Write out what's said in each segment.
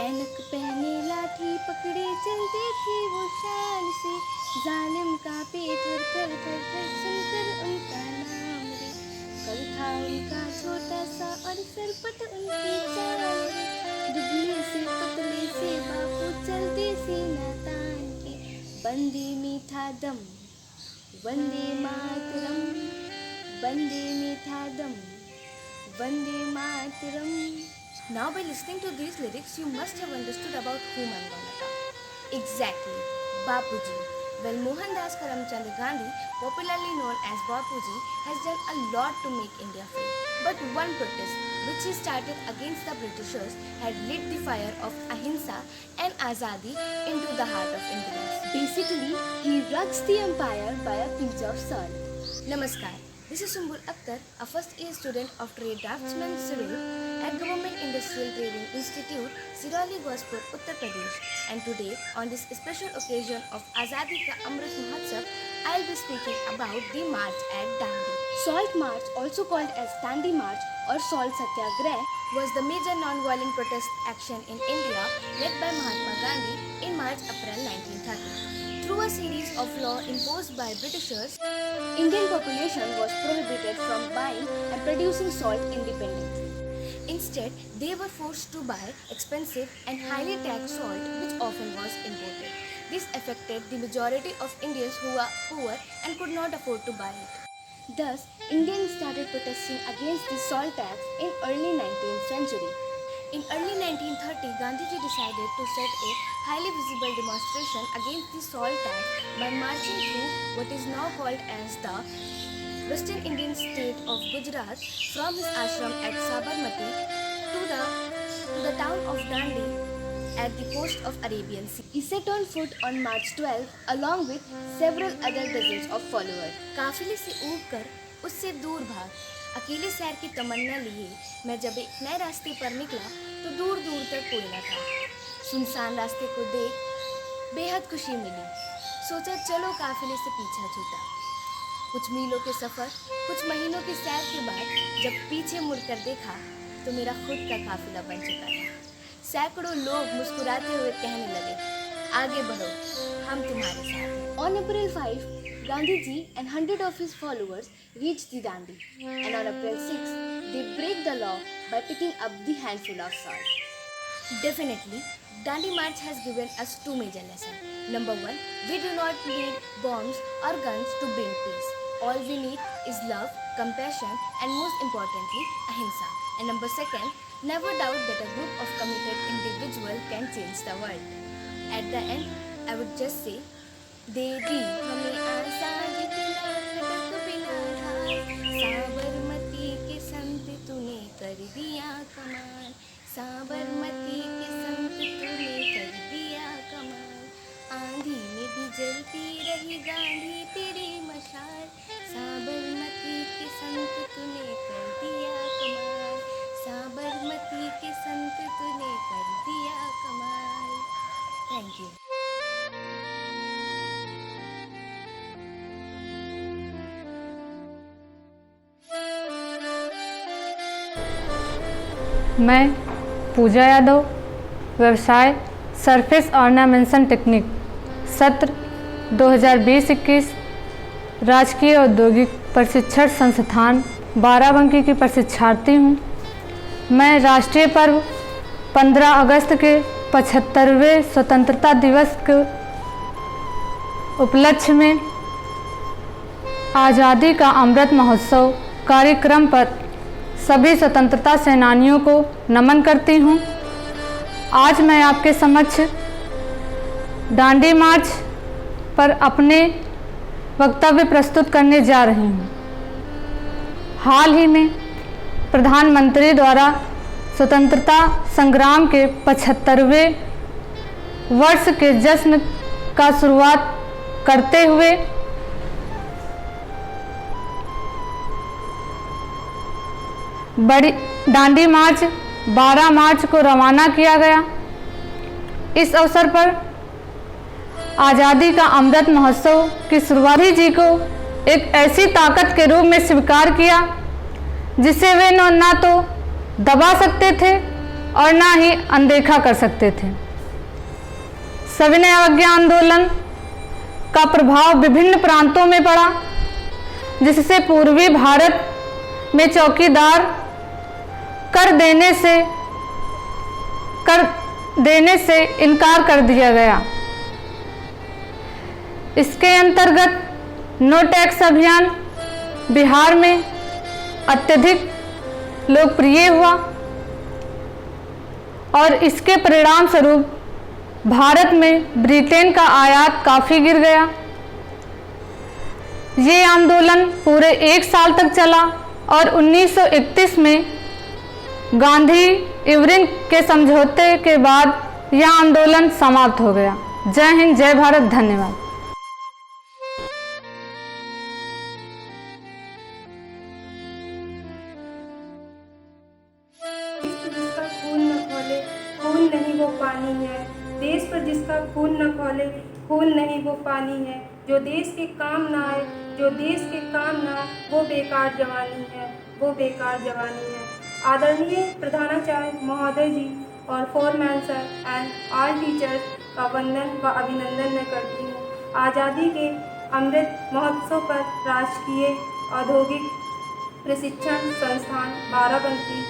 ऐनक पहने लाठी पकड़े चलते थे वो शान से, जालिम कांपे थर थर थर थर सुनकर उनका नाम रे। कल था उनका छोटा सा और सरपट उनकी चाल रे, दुबले से पतले से बापू चलते सीना तान के, बंदे मीठा दम वंदे मातरम, वंदे मीठा दम Vande Mataram. Now by listening to these lyrics, you must have understood about whom I am going to talk. Exactly, Bapuji. Well, Mohandas Karamchand Gandhi, popularly known as Bapuji, has done a lot to make India free. But one protest, which he started against the Britishers, had lit the fire of ahimsa and azadi into the heart of Indians. Basically, he rugs the empire by a pinch of salt. Namaskar. This is Sumbul Akhtar, a first year student of Trade Draftsman Civil at Government Industrial Training Institute, Sirauli Gosipur, Uttar Pradesh. And today, on this special occasion of Azadi Ka Amrit Mahotsav, I will be speaking about the march at Dandi. Salt March, also called as Dandi March or Salt Satyagrah, was the major non-violent protest action in India led by Mahatma Gandhi in March-April 1930. Through a series of laws imposed by Britishers, Indian population was prohibited from buying and producing salt independently. Instead, they were forced to buy expensive and highly taxed salt, which often was imported. This affected the majority of Indians who were poor and could not afford to buy it. Thus, Indians started protesting against the salt tax in early 19th century. In early 1930, Gandhiji decided to set a highly visible demonstration against the salt tax by marching through what is now called as the Western Indian state of Gujarat from his ashram at Sabarmati to the town of Dandi at the coast of Arabian Sea. He set on foot on March 12 along with several other dozens of followers. काफिले से ऊबकर उससे दूर भाग, अकेले सैर की तमन्ना लिए मैं जब एक नए रास्ते पर निकला तो दूर दूर तक कोई न था। सुनसान रास्ते को देख बेहद खुशी मिली, सोचा चलो काफिले से पीछा छूटा। कुछ मीलों के सफ़र, कुछ महीनों की सैर के बाद जब पीछे मुड़कर देखा तो मेरा खुद का काफिला बन चुका था। सैकड़ों लोग मुस्कुराते हुए कहने लगे, आगे बढ़ो, हम तुम्हारे साथ हैं। On April 5, Gandhiji and 100 of his followers reached the Dandi, and on April 6, they break the law by picking up the handful of salt. Definitely, Dandi March has given us two major lessons. Number one, we do not need bombs or guns to bring peace. All we need is love, compassion, and most importantly, ahimsa. And number second, never doubt that a group of committed individuals can change the world. At the end, I would just say, दे दी हमें आज़ादी बिना खटक बिना ढाल, साबरमती के संत तूने कर दिया कमाल, साबरमती के संत तूने कर दिया कमाल, आंधी में भी जलती रही गांधी तेरी मशाल, साबरमती के संत तूने कर दिया कमाल, साबरमती के संत तूने कर दिया कमाल. Thank you. मैं पूजा यादव, व्यवसाय सरफेस ऑर्नामेंशन टेक्निक, सत्र 2020-21 राजकीय औद्योगिक प्रशिक्षण संस्थान बाराबंकी की प्रशिक्षार्थी हूँ। मैं राष्ट्रीय पर्व 15 अगस्त के 75वें स्वतंत्रता दिवस के उपलक्ष्य में आज़ादी का अमृत महोत्सव कार्यक्रम पर सभी स्वतंत्रता सेनानियों को नमन करती हूँ। आज मैं आपके समक्ष दांडी मार्च पर अपने वक्तव्य प्रस्तुत करने जा रही हूँ। हाल ही में प्रधानमंत्री द्वारा स्वतंत्रता संग्राम के 75वें वर्ष के जश्न का शुरुआत करते हुए बड़ी दांडी मार्च 12 मार्च को रवाना किया गया। इस अवसर पर आज़ादी का अमृत महोत्सव की शुरुआती जी को एक ऐसी ताकत के रूप में स्वीकार किया जिसे वे ना तो दबा सकते थे और ना ही अनदेखा कर सकते थे। सविनय अवज्ञा आंदोलन का प्रभाव विभिन्न प्रांतों में पड़ा, जिससे पूर्वी भारत में चौकीदार कर देने से इनकार कर दिया गया। इसके अंतर्गत नो टैक्स अभियान बिहार में अत्यधिक लोकप्रिय हुआ और इसके परिणाम स्वरूप भारत में ब्रिटेन का आयात काफ़ी गिर गया। ये आंदोलन पूरे 1 साल तक चला और 1931 में गांधी इरविन के समझौते के बाद यह आंदोलन समाप्त हो गया। जय हिंद, जय भारत, धन्यवाद। जिसका खून न खौले खून नहीं वो पानी है, देश पर जिसका खून न खौले खून नहीं वो पानी है, जो देश के काम ना आए जो देश के काम ना आए वो बेकार जवानी है, वो बेकार जवानी है। आदरणीय प्रधानाचार्य महोदय जी और foreman sir and all teachers का वंदन व अभिनंदन मैं करती हूँ। आज़ादी के अमृत महोत्सव पर राजकीय औद्योगिक प्रशिक्षण संस्थान बाराबंकी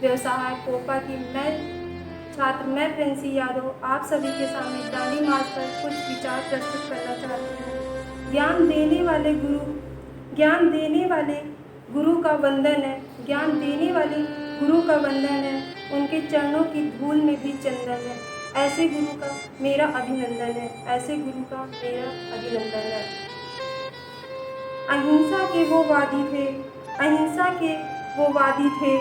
व्यवसाय कोपा की मैं प्रिंसी यादव आप सभी के सामने दांडी मार्च पर कुछ विचार प्रस्तुत करना चाहती हूँ। ज्ञान देने वाले गुरु का वंदन है, ज्ञान देने वाले गुरु का वंदन है, उनके चरणों की धूल में भी चंदन है। ऐसे गुरु का मेरा अभिनंदन है, ऐसे गुरु का मेरा अभिनंदन है। अहिंसा के वो वादी थे, अहिंसा के वो वादी थे,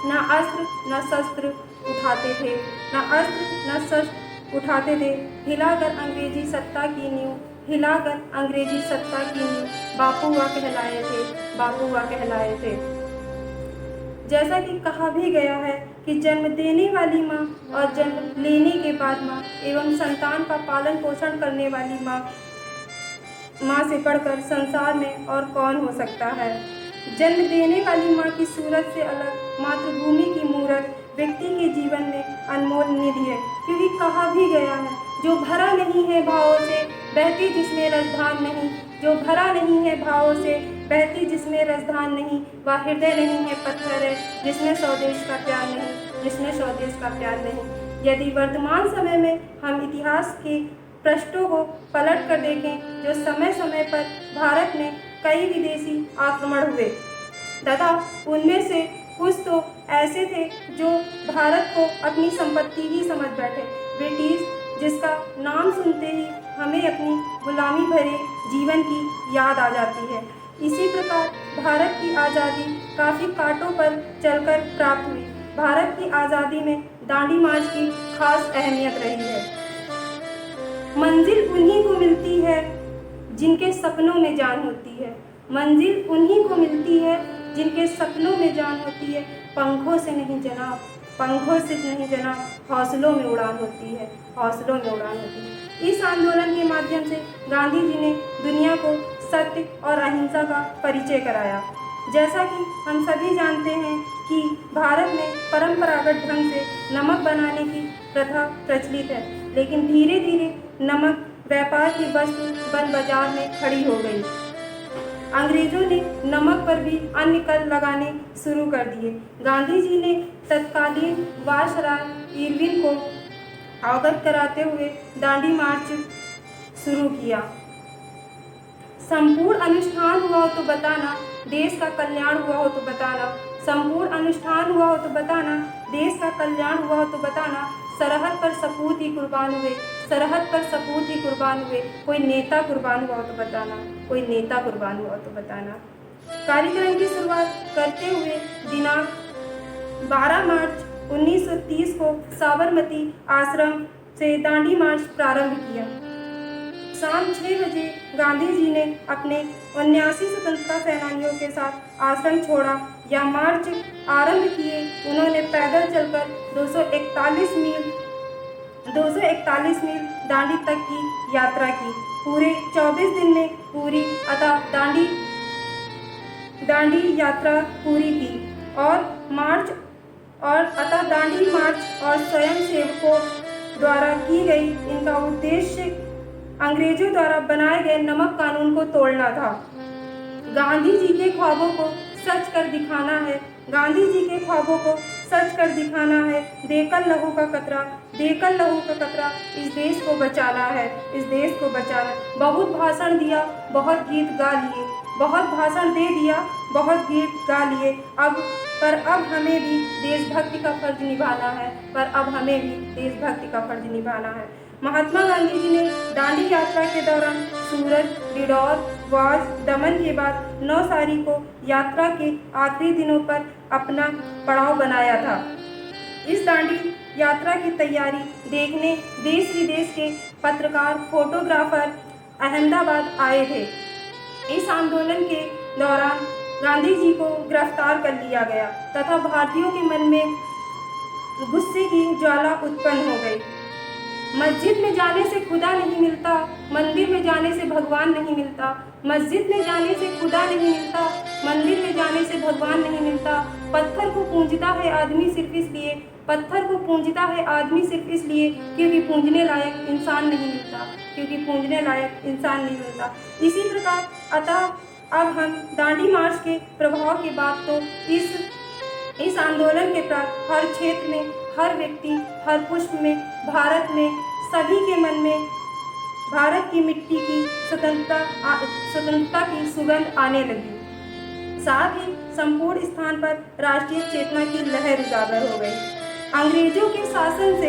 न अस्त्र न शस्त्र उठाते थे, न अस्त्र न शस्त्र उठाते थे। हिलाकर अंग्रेजी सत्ता की नींव, हिलाकर अंग्रेजी सत्ता की नींव बापू हुआ कहलाए थे, बापू हुआ कहलाए थे। जैसा कि कहा भी गया है कि जन्म देने वाली माँ और जन्म लेने के बाद माँ एवं संतान का पालन पोषण करने वाली माँ से बढ़कर संसार में और कौन हो सकता है। जन्म देने वाली माँ की सूरत से अलग मातृभूमि की मूरत व्यक्ति के जीवन में अनमोल निधि है, क्योंकि कहा भी गया है जो भरा नहीं है भावों से बहती जिसमें रसधान नहीं, जो भरा नहीं है भावों से बहती जिसमें रसधान नहीं, वह हृदय नहीं है पत्थर है जिसमें स्वदेश का प्यार नहीं, जिसमें स्वदेश का प्यार नहीं। यदि वर्तमान समय में हम इतिहास के पृष्ठों को पलट कर देखें, जो समय समय पर भारत में कई विदेशी आक्रमण हुए तथा उनमें से कुछ तो ऐसे थे जो भारत को अपनी संपत्ति ही समझ बैठे। ब्रिटिश, जिसका नाम सुनते ही हमें अपनी गुलामी भरे जीवन की याद आ जाती है। इसी प्रकार भारत की आज़ादी काफ़ी कांटों पर चलकर प्राप्त हुई। भारत की आज़ादी में दांडी मार्च की खास अहमियत रही है। मंजिल उन्हीं को मिलती है जिनके सपनों में जान होती है, मंजिल उन्हीं को मिलती है जिनके सपनों में जान होती है। पंखों से नहीं जनाब, पंखों से नहीं जनाब, हौसलों में उड़ान होती है, हौसलों में उड़ान होती है। इस आंदोलन के माध्यम से गांधी जी ने दुनिया को सत्य और अहिंसा का परिचय कराया। जैसा कि हम सभी जानते हैं कि भारत में परंपरागत ढंग से नमक बनाने की प्रथा प्रचलित है, लेकिन धीरे धीरे नमक व्यापार की वस्तु बन बाजार में खड़ी हो गई। अंग्रेजों ने नमक पर भी अन्य कर लगाने शुरू कर दिए। गांधी जी ने तत्कालीन वायसराय इरविन को अवगत कराते हुए दांडी मार्च शुरू किया। संपूर्ण अनुष्ठान हुआ हो तो बताना, देश का कल्याण हुआ हो तो बताना, संपूर्ण अनुष्ठान हुआ हो तो बताना, देश का कल्याण हुआ हो तो बताना। सरहद पर सपूत ही कुर्बान हुए, सरहद पर सपूत ही कुर्बान हुए। कोई नेता कुर्बान हुआ हो तो बताना, कोई नेता कुर्बान हुआ हो तो बताना। कार्यक्रम की शुरुआत करते हुए दिनांक 12 मार्च 1930 को साबरमती आश्रम से दांडी मार्च प्रारंभ किया। शाम 6 बजे गांधी जी ने अपने 79 स्वतंत्रता सेनानियों के साथ आश्रम छोड़ा या मार्च आरंभ किए। उन्होंने पैदल चलकर 241 मील दांडी तक की यात्रा की। पूरे 24 दिन में पूरी अतः दांडी यात्रा पूरी की और मार्च और अतः दांडी मार्च और स्वयं सेवकों द्वारा की गई इनका उद्देश्य अंग्रेजों द्वारा बनाए गए नमक कानून को तोड़ना था। गांधी जी के ख्वाबों को सच कर दिखाना है, गांधी जी के ख्वाबों को सच कर दिखाना है। देकर लहू का कतरा, देकर लहू का कतरा, इस देश को बचाना है, इस देश को बचाना। बहुत भाषण दिया, बहुत गीत गा लिए, बहुत भाषण दे दिया, बहुत गीत गा लिए। अब हमें भी देशभक्ति का फर्ज निभाना है, पर अब हमें भी देशभक्ति का फर्ज निभाना है। महात्मा गांधी जी ने दांडी यात्रा के दौरान सूरत, डिडौर, वाज, दमन के बाद नौसारी को यात्रा के आखिरी दिनों पर अपना पड़ाव बनाया था। इस दांडी यात्रा की तैयारी देखने देश विदेश के पत्रकार, फोटोग्राफर अहमदाबाद आए थे। इस आंदोलन के दौरान गांधी जी को गिरफ्तार कर लिया गया तथा भारतीयों के मन में गुस्से की ज्वाला उत्पन्न हो गई। मस्जिद में जाने से खुदा नहीं मिलता, मंदिर में जाने से भगवान नहीं मिलता। मस्जिद में जाने से खुदा नहीं मिलता, मंदिर में जाने से भगवान नहीं मिलता। पत्थर को पूजता है आदमी सिर्फ इसलिए, पत्थर को पूजता है आदमी सिर्फ इसलिए क्योंकि पूजने लायक इंसान नहीं मिलता, क्योंकि पूजने लायक इंसान नहीं मिलता। इसी प्रकार अतः अब हम दांडी मार्च के प्रभाव के बाद तो इस आंदोलन के प्राप्त हर क्षेत्र में, हर व्यक्ति, हर पुष्प में, भारत में, सभी के मन में भारत की मिट्टी की स्वतंत्रता की सुगंध आने लगी। साथ ही संपूर्ण स्थान पर राष्ट्रीय चेतना की लहर उजागर हो गई। अंग्रेजों के शासन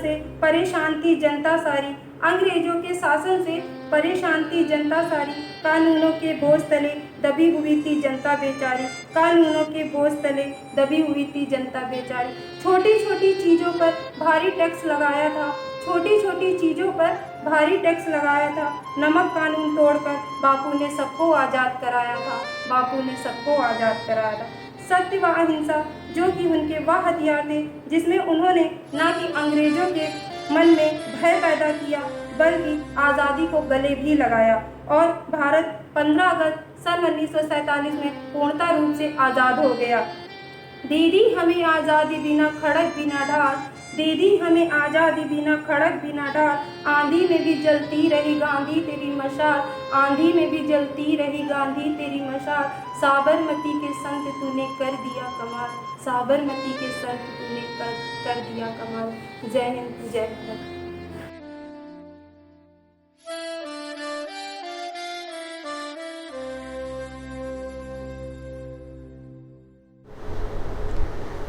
से परेशान थी जनता सारी, अंग्रेजों के शासन से परेशान थी जनता सारी। कानूनों के बोझ तले दबी हुई थी जनता बेचारी, कानूनों के बोझ तले दबी हुई थी जनता बेचारी। छोटी छोटी चीज़ों पर भारी टैक्स लगाया था, छोटी छोटी चीज़ों पर भारी टैक्स लगाया था। नमक कानून तोड़कर बापू ने सबको आज़ाद कराया था, बापू ने सबको आज़ाद कराया था। सत्य व अहिंसा जो कि उनके वह हथियार थे जिसमें उन्होंने न कि अंग्रेजों के मन में भय पैदा किया बल्कि आज़ादी को गले भी लगाया और भारत 15 अगस्त सन 1947 में पूर्णतः रूप से आज़ाद हो गया। दे दी हमें आज़ादी बिना खड़क बिना ढाल, दे दी हमें आज़ादी बिना खड़क बिना ढाल। आंधी में भी जलती रही गांधी तेरी मशाल, आंधी में भी जलती रही गांधी तेरी मशाल। साबरमती के संत तूने कर दिया कमाल, साबरमती के संत तूने कर दिया कमाल। जय हिंद, जय भारत।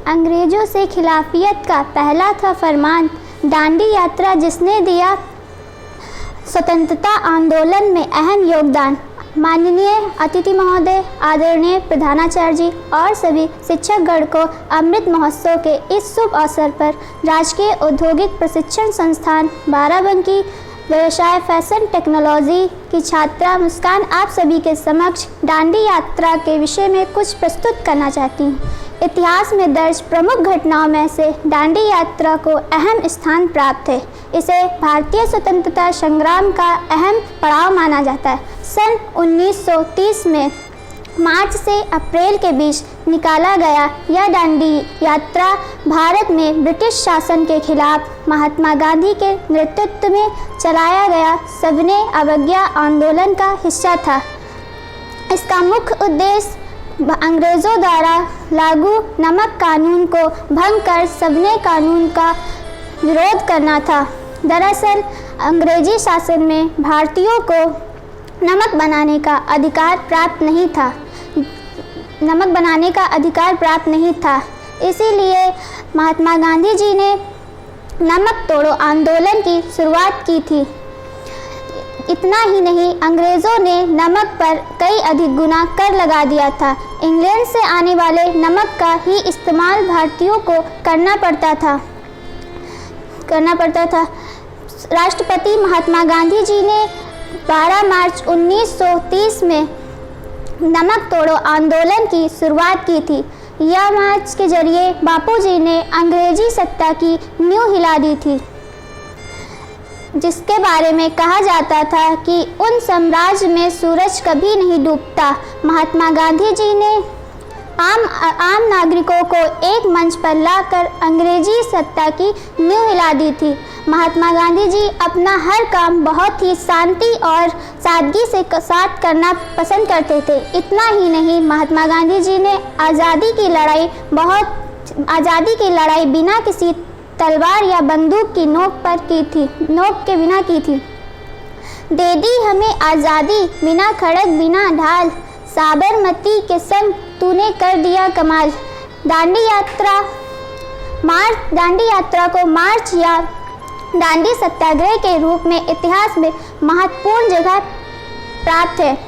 अंग्रेजों से खिलाफियत का पहला था फरमान, दांडी यात्रा जिसने दिया स्वतंत्रता आंदोलन में अहम योगदान। माननीय अतिथि महोदय, आदरणीय प्रधानाचार्य जी और सभी शिक्षकगण को अमृत महोत्सव के इस शुभ अवसर पर राजकीय औद्योगिक प्रशिक्षण संस्थान बाराबंकी व्यवसाय फैशन टेक्नोलॉजी की छात्रा मुस्कान आप सभी के समक्ष दांडी यात्रा के विषय में कुछ प्रस्तुत करना चाहती हूँ। इतिहास में दर्ज प्रमुख घटनाओं में से दांडी यात्रा को अहम स्थान प्राप्त है। इसे भारतीय स्वतंत्रता संग्राम का अहम पड़ाव माना जाता है। सन 1930 में मार्च से अप्रैल के बीच निकाला गया यह दांडी यात्रा भारत में ब्रिटिश शासन के खिलाफ महात्मा गांधी के नेतृत्व में चलाया गया सविनय अवज्ञा आंदोलन का हिस्सा था। इसका मुख्य उद्देश्य अंग्रेज़ों द्वारा लागू नमक कानून को भंग कर सविनय कानून का विरोध करना था। दरअसल अंग्रेजी शासन में भारतीयों को नमक बनाने का अधिकार प्राप्त नहीं था, इसीलिए महात्मा गांधी जी ने नमक तोड़ो आंदोलन की शुरुआत की थी। इतना ही नहीं, अंग्रेज़ों ने नमक पर कई अधिक गुना कर लगा दिया था। इंग्लैंड से आने वाले नमक का ही इस्तेमाल भारतीयों को करना पड़ता था। राष्ट्रपति महात्मा गांधी जी ने 12 मार्च 1930 में नमक तोड़ो आंदोलन की शुरुआत की थी। यह मार्च के जरिए बापूजी ने अंग्रेजी सत्ता की नींव हिला दी थी, जिसके बारे में कहा जाता था कि उन साम्राज्य में सूरज कभी नहीं डूबता। महात्मा गांधी जी ने आम नागरिकों को एक मंच पर लाकर अंग्रेजी सत्ता की नींव हिला दी थी। महात्मा गांधी जी अपना हर काम बहुत ही शांति और सादगी से साथ करना पसंद करते थे। इतना ही नहीं, महात्मा गांधी जी ने आज़ादी की लड़ाई बिना किसी तलवार या बंदूक की नोक के बिना की थी। दे दी हमें आज़ादी, बिना खड़क बिना ढाल, साबरमती के संग तूने कर दिया कमाल। दांडी यात्रा को मार्च या दांडी सत्याग्रह के रूप में इतिहास में महत्वपूर्ण जगह प्राप्त है।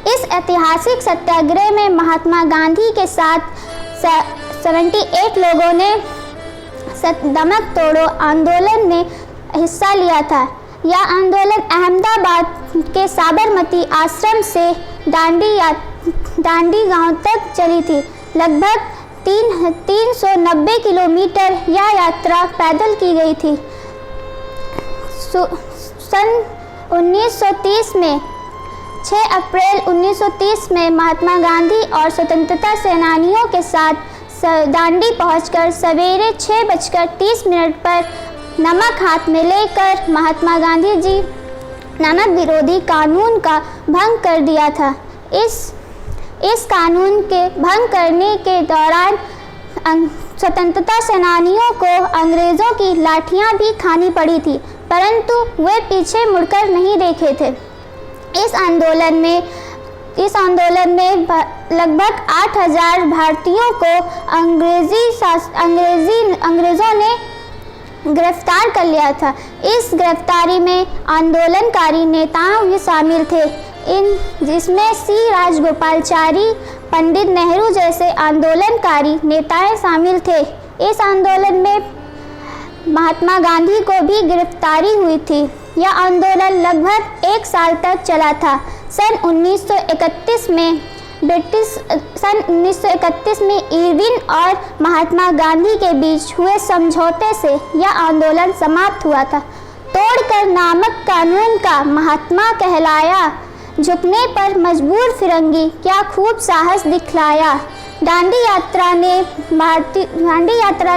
इस ऐतिहासिक सत्याग्रह में महात्मा गांधी के साथ 78 लोगों ने नमक तोड़ो आंदोलन में हिस्सा लिया था। यह आंदोलन अहमदाबाद के साबरमती आश्रम से दांडी गांव तक चली थी। लगभग 390 किलोमीटर यह यात्रा पैदल की गई थी। सन 1930 में 6 अप्रैल 1930 में महात्मा गांधी और स्वतंत्रता सेनानियों के साथ दांडी पहुंचकर सवेरे 6:30 पर नमक हाथ में लेकर महात्मा गांधी जी नमक विरोधी कानून का भंग कर दिया था। इस कानून के भंग करने के दौरान स्वतंत्रता सेनानियों को अंग्रेज़ों की लाठियां भी खानी पड़ी थी, परंतु वे पीछे मुड़कर नहीं देखे थे। इस आंदोलन में लगभग 8000 भारतीयों को अंग्रेज़ों ने गिरफ्तार कर लिया था। इस गिरफ्तारी में आंदोलनकारी नेताओं भी शामिल थे, जिसमें सी राजगोपालचारी, पंडित नेहरू जैसे आंदोलनकारी नेताएं शामिल थे। इस आंदोलन में महात्मा गांधी को भी गिरफ्तारी हुई थी। यह आंदोलन लगभग 1 साल तक चला था। सन 1931 में इरविन और महात्मा गांधी के बीच हुए समझौते से यह आंदोलन समाप्त हुआ था। तोड़कर नामक कानून का महात्मा कहलाया, झुकने पर मजबूर फिरंगी, क्या खूब साहस दिखलाया। दांडी यात्रा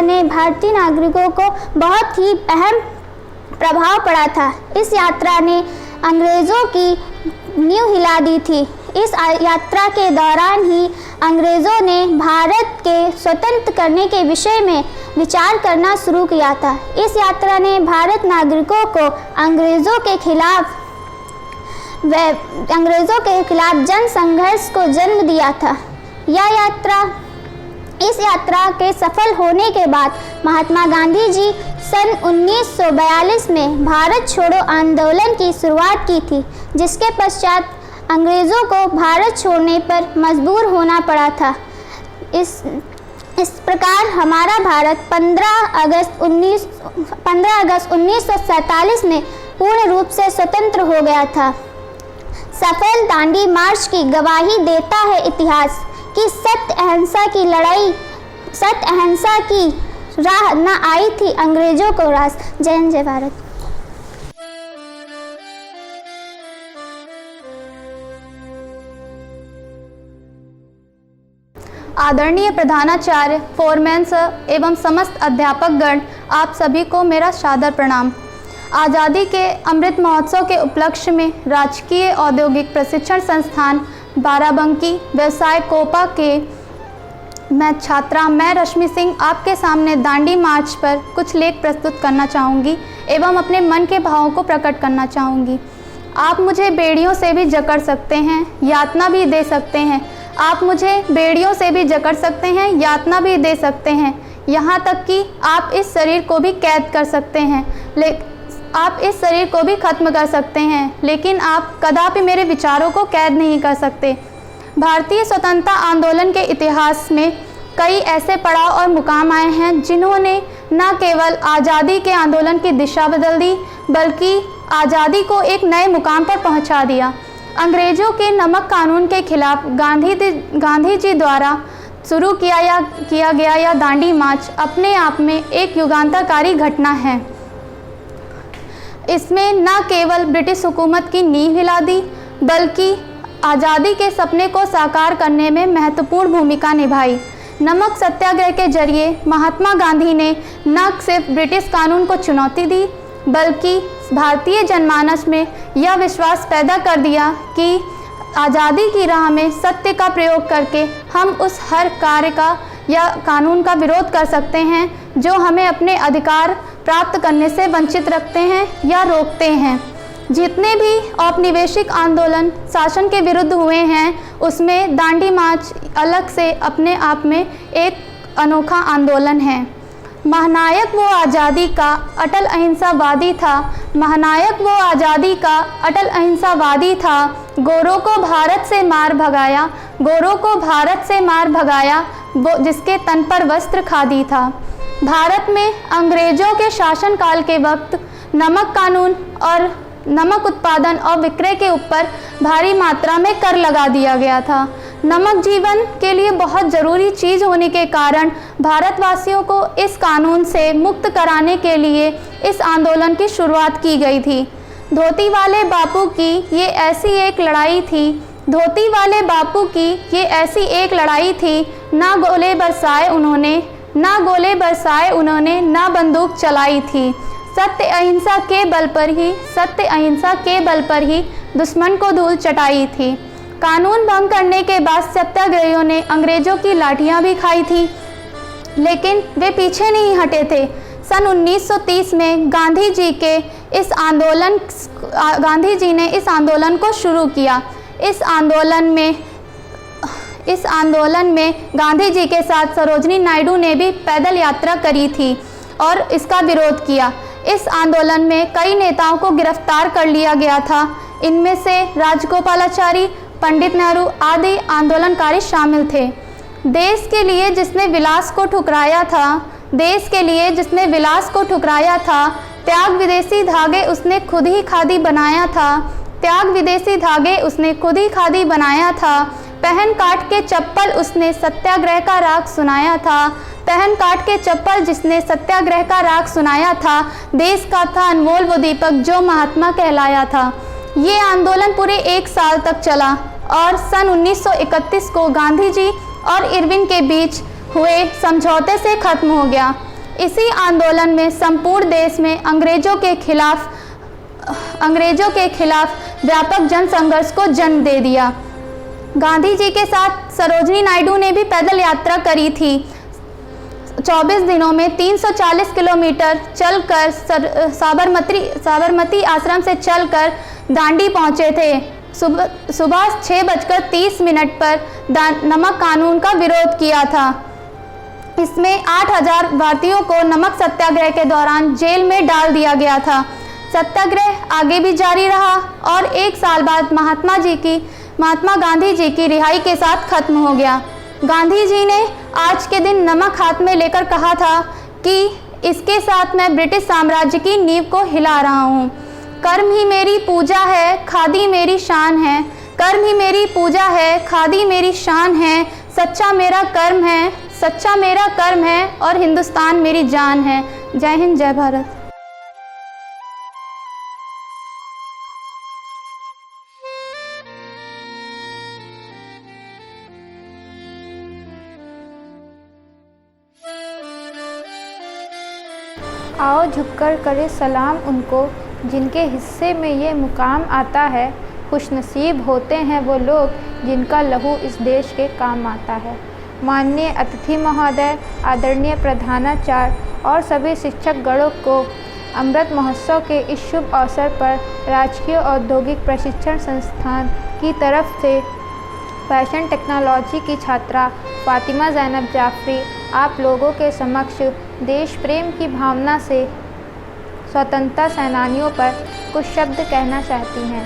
ने भारतीय नागरिकों को बहुत ही अहम प्रभाव पड़ा था। इस यात्रा ने अंग्रेज़ों की नींव हिला दी थी। इस यात्रा के दौरान ही अंग्रेज़ों ने भारत के स्वतंत्र करने के विषय में विचार करना शुरू किया था। इस यात्रा ने भारत नागरिकों को अंग्रेज़ों के खिलाफ जन संघर्ष को जन्म दिया था। इस यात्रा के सफल होने के बाद महात्मा गांधी जी सन 1942 में भारत छोड़ो आंदोलन की शुरुआत की थी, जिसके पश्चात अंग्रेज़ों को भारत छोड़ने पर मजबूर होना पड़ा था। इस प्रकार हमारा भारत 15 अगस्त 1947 में पूर्ण रूप से स्वतंत्र हो गया था। सफल दांडी मार्च की गवाही देता है इतिहास कि सत्य अहिंसा की राह न आई थी अंग्रेजों को रास। जय हिंद, जय भारत। आदरणीय प्रधानाचार्य, फोरमैन सर एवं समस्त अध्यापकगण, आप सभी को मेरा सादर प्रणाम। आज़ादी के अमृत महोत्सव के उपलक्ष्य में राजकीय औद्योगिक प्रशिक्षण संस्थान बाराबंकी व्यवसाय कोपा के मैं रश्मि सिंह आपके सामने दांडी मार्च पर कुछ लेख प्रस्तुत करना चाहूँगी एवं अपने मन के भावों को प्रकट करना चाहूँगी। आप मुझे बेड़ियों से भी जकड़ सकते हैं, यातना भी दे सकते हैं। आप मुझे बेड़ियों से भी जकड़ सकते हैं, यातना भी दे सकते हैं, यहाँ तक कि आप इस शरीर को भी कैद कर सकते हैं, आप इस शरीर को भी ख़त्म कर सकते हैं, लेकिन आप कदापि मेरे विचारों को कैद नहीं कर सकते। भारतीय स्वतंत्रता आंदोलन के इतिहास में कई ऐसे पड़ाव और मुकाम आए हैं जिन्होंने न केवल आज़ादी के आंदोलन की दिशा बदल दी, बल्कि आज़ादी को एक नए मुकाम पर पहुंचा दिया। अंग्रेज़ों के नमक कानून के खिलाफ गांधी जी द्वारा शुरू किया गया यह दांडी मार्च अपने आप में एक युगांतरकारी घटना है। इसमें न केवल ब्रिटिश हुकूमत की नींव हिला दी, बल्कि आज़ादी के सपने को साकार करने में महत्वपूर्ण भूमिका निभाई। नमक सत्याग्रह के जरिए महात्मा गांधी ने न सिर्फ ब्रिटिश कानून को चुनौती दी, बल्कि भारतीय जनमानस में यह विश्वास पैदा कर दिया कि आज़ादी की राह में सत्य का प्रयोग करके हम उस हर कार्य का या कानून का विरोध कर सकते हैं जो हमें अपने अधिकार प्राप्त करने से वंचित रखते हैं या रोकते हैं। जितने भी औपनिवेशिक आंदोलन शासन के विरुद्ध हुए हैं, उसमें दांडी मार्च अलग से अपने आप में एक अनोखा आंदोलन है। महानायक वो आज़ादी का अटल अहिंसावादी था, महानायक वो आज़ादी का अटल अहिंसावादी था। गोरों को भारत से मार भगाया, गोरों को भारत से मार भगाया, वो जिसके तन पर वस्त्र खादी था। भारत में अंग्रेजों के शासनकाल के वक्त नमक कानून और नमक उत्पादन और विक्रय के ऊपर भारी मात्रा में कर लगा दिया गया था। नमक जीवन के लिए बहुत ज़रूरी चीज़ होने के कारण भारतवासियों को इस कानून से मुक्त कराने के लिए इस आंदोलन की शुरुआत की गई थी। धोती वाले बापू की ये ऐसी एक लड़ाई थी, धोती वाले बापू की ये ऐसी एक लड़ाई थी, ना गोले बरसाए उन्होंने, ना गोले बरसाए उन्होंने, ना बंदूक चलाई थी। सत्य अहिंसा के बल पर ही, सत्य अहिंसा के बल पर ही दुश्मन को धूल चटाई थी। कानून भंग करने के बाद सत्याग्रहियों ने अंग्रेजों की लाठियां भी खाई थी, लेकिन वे पीछे नहीं हटे थे। सन 1930 में गांधी जी ने इस आंदोलन को शुरू किया। इस आंदोलन में गांधी जी के साथ सरोजनी नायडू ने भी पैदल यात्रा करी थी और इसका विरोध किया। इस आंदोलन में कई नेताओं को गिरफ्तार कर लिया गया था। इनमें से राजगोपालाचारी, पंडित नेहरू आदि आंदोलनकारी शामिल थे। देश के लिए जिसने विलास को ठुकराया था, देश के लिए जिसने विलास को ठुकराया था, त्याग विदेशी धागे उसने खुद ही खादी बनाया था, त्याग विदेशी धागे उसने खुद ही खादी बनाया था। पहन काट के चप्पल उसने सत्याग्रह का राग सुनाया था, पहन काट के चप्पल जिसने सत्याग्रह का राग सुनाया था। देश का था अनमोल वो दीपक जो महात्मा कहलाया था। ये आंदोलन पूरे 1 साल तक चला और सन 1931 को गांधी जी और इरविन के बीच हुए समझौते से खत्म हो गया। इसी आंदोलन में संपूर्ण देश में अंग्रेजों के खिलाफ व्यापक जन संघर्ष को जन्म दे दिया। गांधी जी के साथ सरोजनी नायडू ने भी पैदल यात्रा करी थी। 24 दिनों में 340 किलोमीटर चलकर साबरमती आश्रम से चलकर दांडी पहुंचे थे। सुबह 6:30 पर नमक कानून का विरोध किया था। इसमें 8000 भारतीयों को नमक सत्याग्रह के दौरान जेल में डाल दिया गया था। सत्याग्रह आगे भी जारी रहा और 1 साल बाद महात्मा गांधी जी की रिहाई के साथ खत्म हो गया। गांधी जी ने आज के दिन नमक हाथ में लेकर कहा था कि इसके साथ मैं ब्रिटिश साम्राज्य की नींव को हिला रहा हूँ। कर्म ही मेरी पूजा है, खादी मेरी शान है, कर्म ही मेरी पूजा है, खादी मेरी शान है, सच्चा मेरा कर्म है, सच्चा मेरा कर्म है और हिंदुस्तान मेरी जान है। जय हिंद, जय भारत। आओ झुककर करे सलाम उनको जिनके हिस्से में ये मुकाम आता है। खुशनसीब होते हैं वो लोग जिनका लहू इस देश के काम आता है। माननीय अतिथि महोदय, आदरणीय प्रधानाचार्य और सभी शिक्षक गणों को अमृत महोत्सव के इस शुभ अवसर पर राजकीय औद्योगिक प्रशिक्षण संस्थान की तरफ से फैशन टेक्नोलॉजी की छात्रा फातिमा ज़ैनब जाफरी आप लोगों के समक्ष देश प्रेम की भावना से स्वतंत्रता सेनानियों पर कुछ शब्द कहना चाहती हैं।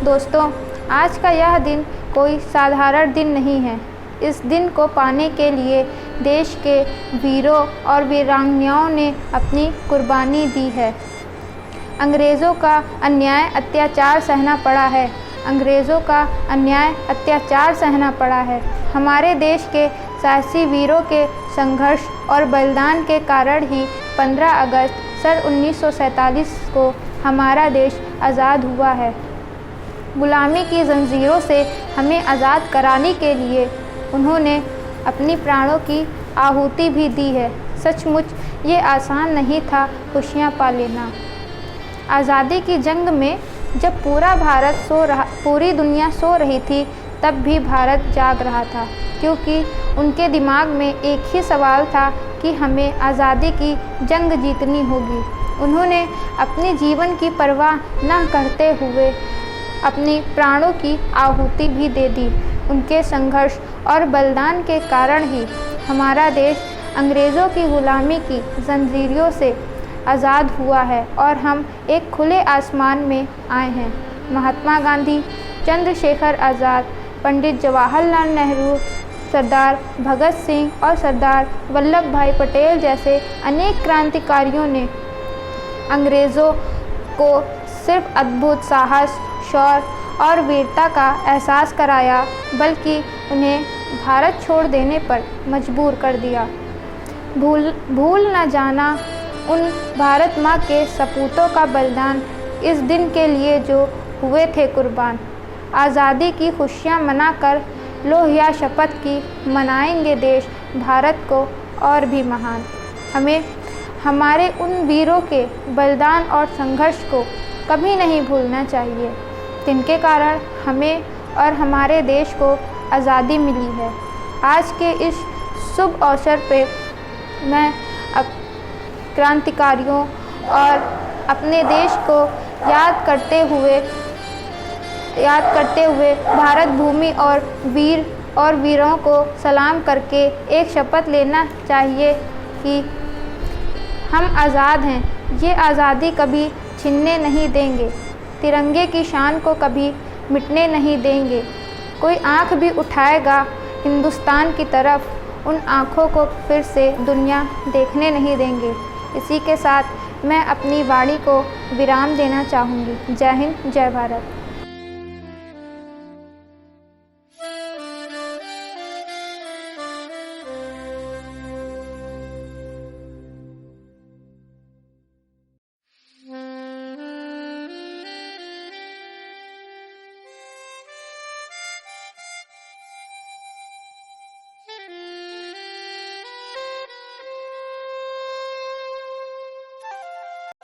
दोस्तों, आज का यह दिन कोई साधारण दिन नहीं है। इस दिन को पाने के लिए देश के वीरों और वीरांगनाओं ने अपनी कुर्बानी दी है। अंग्रेज़ों का अन्याय अत्याचार सहना पड़ा है, अंग्रेज़ों का अन्याय अत्याचार सहना पड़ा है। हमारे देश के साहसी वीरों के संघर्ष और बलिदान के कारण ही 15 अगस्त सन 1947 को हमारा देश आज़ाद हुआ है। गुलामी की जंजीरों से हमें आज़ाद कराने के लिए उन्होंने अपनी प्राणों की आहुति भी दी है। सचमुच ये आसान नहीं था खुशियाँ पा लेना। आज़ादी की जंग में जब पूरी दुनिया सो रही थी, तब भी भारत जाग रहा था, क्योंकि उनके दिमाग में एक ही सवाल था कि हमें आज़ादी की जंग जीतनी होगी। उन्होंने अपने जीवन की परवाह न करते हुए अपनी प्राणों की आहुति भी दे दी। उनके संघर्ष और बलिदान के कारण ही हमारा देश अंग्रेज़ों की गुलामी की जंजीरों से आज़ाद हुआ है और हम एक खुले आसमान में आए हैं। महात्मा गांधी, चंद्रशेखर आज़ाद, पंडित जवाहरलाल नेहरू, सरदार भगत सिंह और सरदार वल्लभ भाई पटेल जैसे अनेक क्रांतिकारियों ने अंग्रेज़ों को सिर्फ अद्भुत साहस, शौर्य और वीरता का एहसास कराया, बल्कि उन्हें भारत छोड़ देने पर मजबूर कर दिया। भूल न जाना उन भारत माँ के सपूतों का बलिदान, इस दिन के लिए जो हुए थे कुर्बान। आज़ादी की खुशियाँ मनाकर लोहिया शपथ की, मनाएंगे देश भारत को और भी महान। हमें हमारे उन वीरों के बलिदान और संघर्ष को कभी नहीं भूलना चाहिए, जिनके कारण हमें और हमारे देश को आज़ादी मिली है। आज के इस शुभ अवसर पे मैं क्रांतिकारियों और अपने देश को याद करते हुए भारत भूमि और वीर और वीरों को सलाम करके एक शपथ लेना चाहिए कि हम आज़ाद हैं। ये आज़ादी कभी छीनने नहीं देंगे, तिरंगे की शान को कभी मिटने नहीं देंगे। कोई आँख भी उठाएगा हिंदुस्तान की तरफ, उन आँखों को फिर से दुनिया देखने नहीं देंगे। इसी के साथ मैं अपनी वाणी को विराम देना चाहूँगी। जय हिंद, जय भारत।